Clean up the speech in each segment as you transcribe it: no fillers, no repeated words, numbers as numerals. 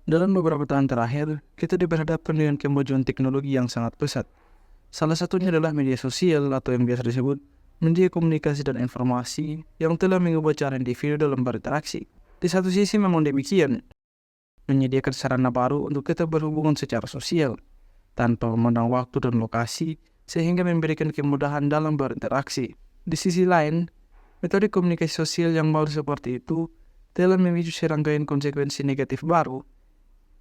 Dalam beberapa tahun terakhir, kita diperhadapkan dengan kemajuan teknologi yang sangat pesat. Salah satunya adalah media sosial atau yang biasa disebut media komunikasi dan informasi yang telah mengubah cara individu dalam berinteraksi. Di satu sisi memang demikian, menyediakan sarana baru untuk kita berhubungan secara sosial, tanpa memandang waktu dan lokasi, sehingga memberikan kemudahan dalam berinteraksi. Di sisi lain, metode komunikasi sosial yang baru seperti itu telah memicu serangkaian konsekuensi negatif baru,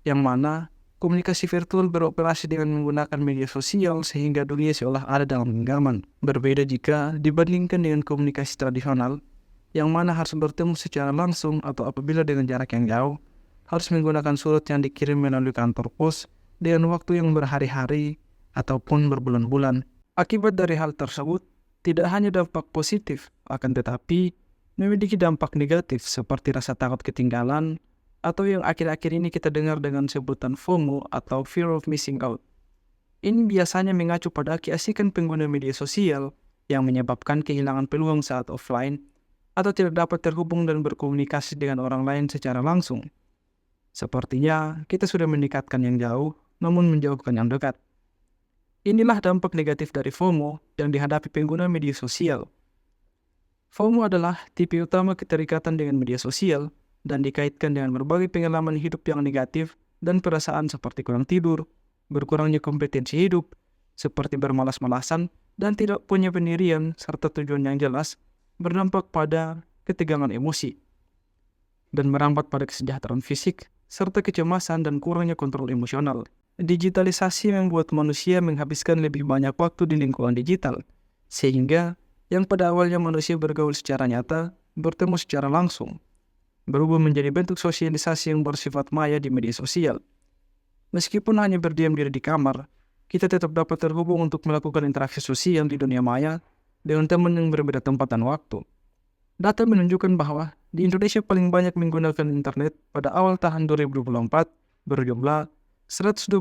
yang mana komunikasi virtual beroperasi dengan menggunakan media sosial sehingga dunia seolah ada dalam genggaman. Berbeda jika dibandingkan dengan komunikasi tradisional, yang mana harus bertemu secara langsung atau apabila dengan jarak yang jauh, harus menggunakan surat yang dikirim melalui kantor pos dengan waktu yang berhari-hari ataupun berbulan-bulan. Akibat dari hal tersebut, tidak hanya dampak positif, akan tetapi memiliki dampak negatif seperti rasa takut ketinggalan, atau yang akhir-akhir ini kita dengar dengan sebutan FOMO atau Fear of Missing Out. Ini biasanya mengacu pada keasikan pengguna media sosial yang menyebabkan kehilangan peluang saat offline atau tidak dapat terhubung dan berkomunikasi dengan orang lain secara langsung. Sepertinya kita sudah mendekatkan yang jauh, namun menjauhkan yang dekat. Inilah dampak negatif dari FOMO yang dihadapi pengguna media sosial. FOMO adalah tipe utama keterikatan dengan media sosial dan dikaitkan dengan berbagai pengalaman hidup yang negatif dan perasaan seperti kurang tidur, berkurangnya kompetensi hidup, seperti bermalas-malasan, dan tidak punya pendirian serta tujuan yang jelas, berdampak pada ketegangan emosi, dan merambat pada kesejahteraan fisik, serta kecemasan dan kurangnya kontrol emosional. Digitalisasi membuat manusia menghabiskan lebih banyak waktu di lingkungan digital, sehingga yang pada awalnya manusia bergaul secara nyata, bertemu secara langsung, berubah menjadi bentuk sosialisasi yang bersifat maya di media sosial. Meskipun hanya berdiam diri di kamar, kita tetap dapat terhubung untuk melakukan interaksi sosial di dunia maya dengan teman yang berbeda tempat dan waktu. Data menunjukkan bahwa di Indonesia paling banyak menggunakan internet pada awal tahun 2024 berjumlah 126,8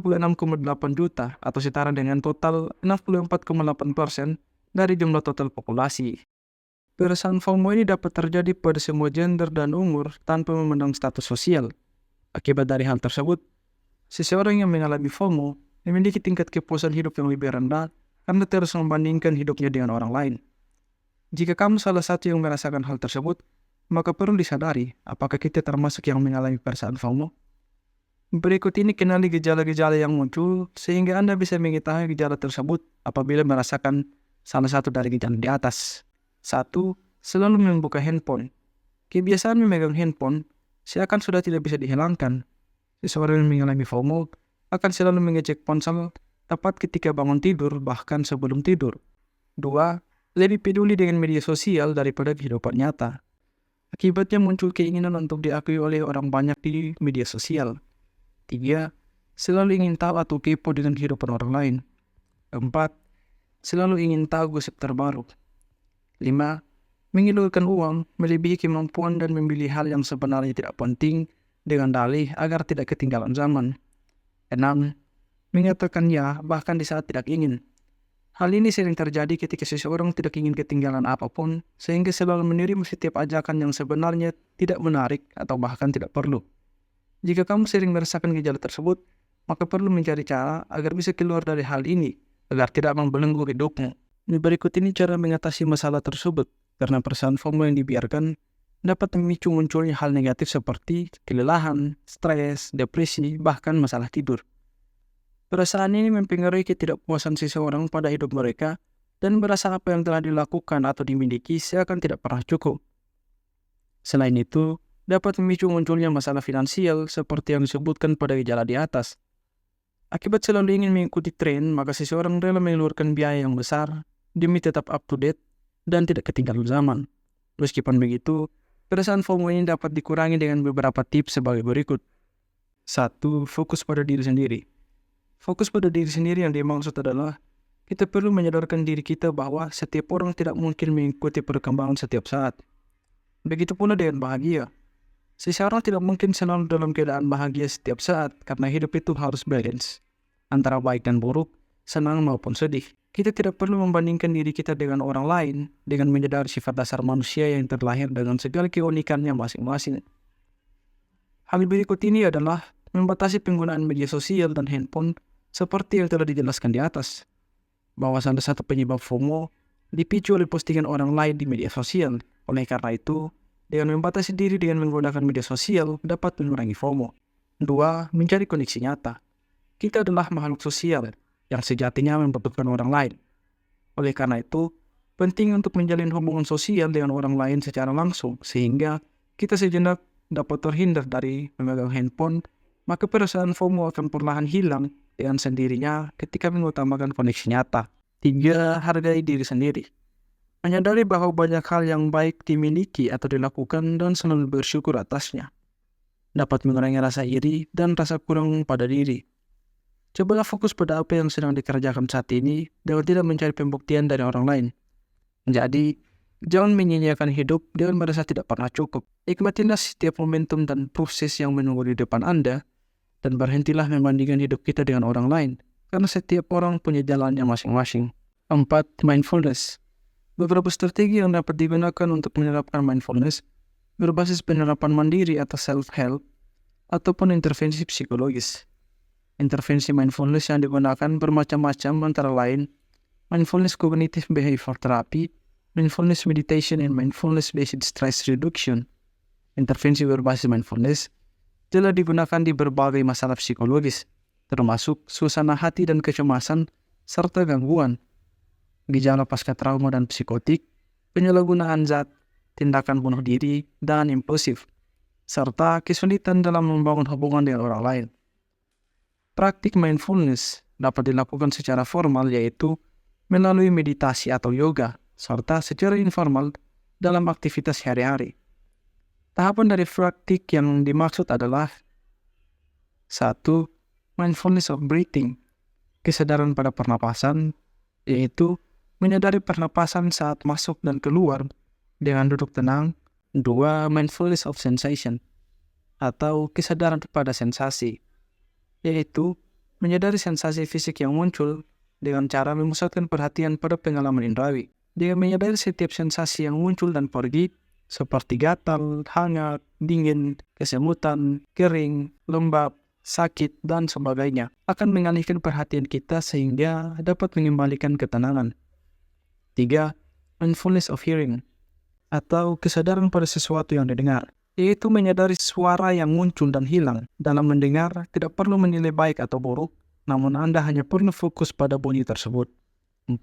juta atau setara dengan total 64,8% dari jumlah total populasi. Perasaan FOMO ini dapat terjadi pada semua gender dan umur tanpa memandang status sosial. Akibat dari hal tersebut, seseorang yang mengalami FOMO memiliki tingkat kepuasan hidup yang lebih rendah karena terus membandingkan hidupnya dengan orang lain. Jika kamu salah satu yang merasakan hal tersebut, maka perlu disadari apakah kita termasuk yang mengalami perasaan FOMO. Berikut ini kenali gejala-gejala yang muncul sehingga Anda bisa mengetahui gejala tersebut apabila merasakan salah satu dari gejala di atas. 1. Selalu membuka handphone. Kebiasaan memegang handphone seakan sudah tidak bisa dihilangkan. Seseorang yang mengalami FOMO akan selalu mengecek ponsel tepat ketika bangun tidur bahkan sebelum tidur. 2. Lebih peduli dengan media sosial daripada kehidupan nyata. Akibatnya muncul keinginan untuk diakui oleh orang banyak di media sosial. 3. Selalu ingin tahu atau kepo dengan kehidupan orang lain. 4. Selalu ingin tahu gosip terbaru. 5. Mengeluarkan uang melebihi kemampuan dan memilih hal yang sebenarnya tidak penting dengan dalih agar tidak ketinggalan zaman. 6. Mengatakan ya bahkan di saat tidak ingin. Hal ini sering terjadi ketika seseorang tidak ingin ketinggalan apapun sehingga selalu menerima setiap ajakan yang sebenarnya tidak menarik atau bahkan tidak perlu. Jika kamu sering merasakan gejala tersebut, maka perlu mencari cara agar bisa keluar dari hal ini, agar tidak membelenggu hidupmu. Berikut ini cara mengatasi masalah tersebut, karena perasaan FOMO yang dibiarkan dapat memicu munculnya hal negatif seperti kelelahan, stres, depresi, bahkan masalah tidur. Perasaan ini mempengaruhi ketidakpuasan seseorang pada hidup mereka dan merasa apa yang telah dilakukan atau dimiliki seakan tidak pernah cukup. Selain itu, dapat memicu munculnya masalah finansial seperti yang disebutkan pada gejala di atas. Akibat selalu ingin mengikuti tren, maka seseorang rela mengeluarkan biaya yang besar demi tetap up to date dan tidak ketinggalan zaman. Meskipun begitu, perasaan FOMO ini dapat dikurangi dengan beberapa tips sebagai berikut. 1. Fokus pada diri sendiri. Fokus pada diri sendiri yang dimaksud adalah kita perlu menyadarkan diri kita bahwa setiap orang tidak mungkin mengikuti perkembangan setiap saat. Begitu pula dengan bahagia. Seseorang tidak mungkin selalu dalam keadaan bahagia setiap saat karena hidup itu harus balance antara baik dan buruk, senang maupun sedih. Kita tidak perlu membandingkan diri kita dengan orang lain dengan menyadari sifat dasar manusia yang terlahir dengan segala keunikannya masing-masing. Hal berikut ini adalah membatasi penggunaan media sosial dan handphone seperti yang telah dijelaskan di atas, bahwa salah satu penyebab FOMO dipicu oleh postingan orang lain di media sosial. Oleh karena itu, dengan membatasi diri dengan menggunakan media sosial dapat mengurangi FOMO. 2. Mencari koneksi nyata. Kita adalah makhluk sosial yang sejatinya membutuhkan orang lain. Oleh karena itu, penting untuk menjalin hubungan sosial dengan orang lain secara langsung, sehingga kita sejenak dapat terhindar dari memegang handphone, maka perasaan FOMO akan perlahan hilang dengan sendirinya ketika mengutamakan koneksi nyata. 3. Hargai diri sendiri. Menyadari bahwa banyak hal yang baik dimiliki atau dilakukan dan selalu bersyukur atasnya dapat mengurangi rasa iri dan rasa kurang pada diri. Cobalah fokus pada apa yang sedang dikerjakan saat ini dengan tidak mencari pembuktian dari orang lain. Jadi, jangan menyia-nyiakan hidup dengan merasa tidak pernah cukup. Nikmatilah setiap momentum dan proses yang menunggu di depan Anda, dan berhentilah membandingkan hidup kita dengan orang lain, karena setiap orang punya jalannya masing-masing. 4. Mindfulness. Beberapa strategi yang dapat digunakan untuk menerapkan mindfulness berbasis penerapan mandiri atau self-help ataupun intervensi psikologis. Intervensi mindfulness yang digunakan bermacam-macam, antara lain mindfulness cognitive behavior therapy, mindfulness meditation, and mindfulness-based stress reduction. Intervensi berbasis mindfulness telah digunakan di berbagai masalah psikologis, termasuk suasana hati dan kecemasan, serta gangguan, gejala pasca trauma dan psikotik, penyalahgunaan zat, tindakan bunuh diri, dan impulsif, serta kesulitan dalam membangun hubungan dengan orang lain. Praktik mindfulness dapat dilakukan secara formal, yaitu melalui meditasi atau yoga, serta secara informal dalam aktivitas hari-hari. Tahapan dari praktik yang dimaksud adalah 1. Mindfulness of breathing, kesadaran pada pernapasan, yaitu menyadari pernapasan saat masuk dan keluar dengan duduk tenang. 2. Mindfulness of sensation, atau kesadaran pada sensasi, yaitu menyadari sensasi fisik yang muncul dengan cara memusatkan perhatian pada pengalaman indrawi. Dengan menyadari setiap sensasi yang muncul dan pergi, seperti gatal, hangat, dingin, kesemutan, kering, lembab, sakit, dan sebagainya, akan mengalihkan perhatian kita sehingga dapat mengembalikan ketenangan. 3. Mindfulness of hearing, atau kesadaran pada sesuatu yang didengar, yaitu menyadari suara yang muncul dan hilang. Dalam mendengar, tidak perlu menilai baik atau buruk, namun Anda hanya perlu fokus pada bunyi tersebut. 4.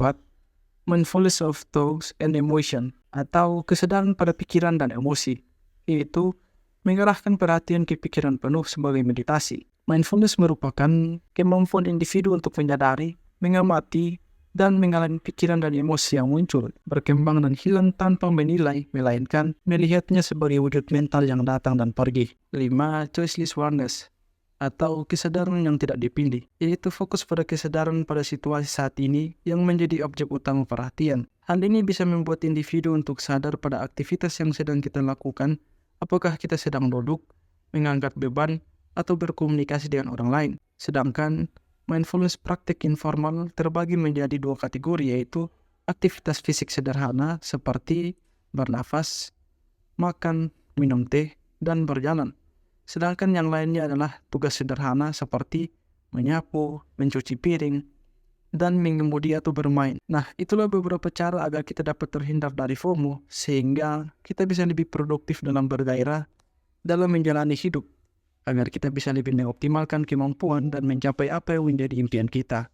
Mindfulness of thoughts and emotion, atau kesadaran pada pikiran dan emosi, yaitu mengarahkan perhatian ke pikiran penuh sebagai meditasi. Mindfulness merupakan kemampuan individu untuk menyadari, mengamati, dan mengalami pikiran dan emosi yang muncul, berkembang dan hilang tanpa menilai, melainkan melihatnya sebagai wujud mental yang datang dan pergi. 5. Choiceless awareness, atau kesadaran yang tidak dipilih, yaitu fokus pada kesadaran pada situasi saat ini yang menjadi objek utama perhatian. Hal ini bisa membuat individu untuk sadar pada aktivitas yang sedang kita lakukan, apakah kita sedang duduk, mengangkat beban, atau berkomunikasi dengan orang lain. Sedangkan mindfulness praktik informal terbagi menjadi 2 kategori, yaitu aktivitas fisik sederhana seperti bernafas, makan, minum teh, dan berjalan. Sedangkan yang lainnya adalah tugas sederhana seperti menyapu, mencuci piring, dan mengemudi atau bermain. Nah, itulah beberapa cara agar kita dapat terhindar dari FOMO, sehingga kita bisa lebih produktif dalam bergairah dalam menjalani hidup, agar kita bisa lebih mengoptimalkan kemampuan dan mencapai apa yang menjadi impian kita.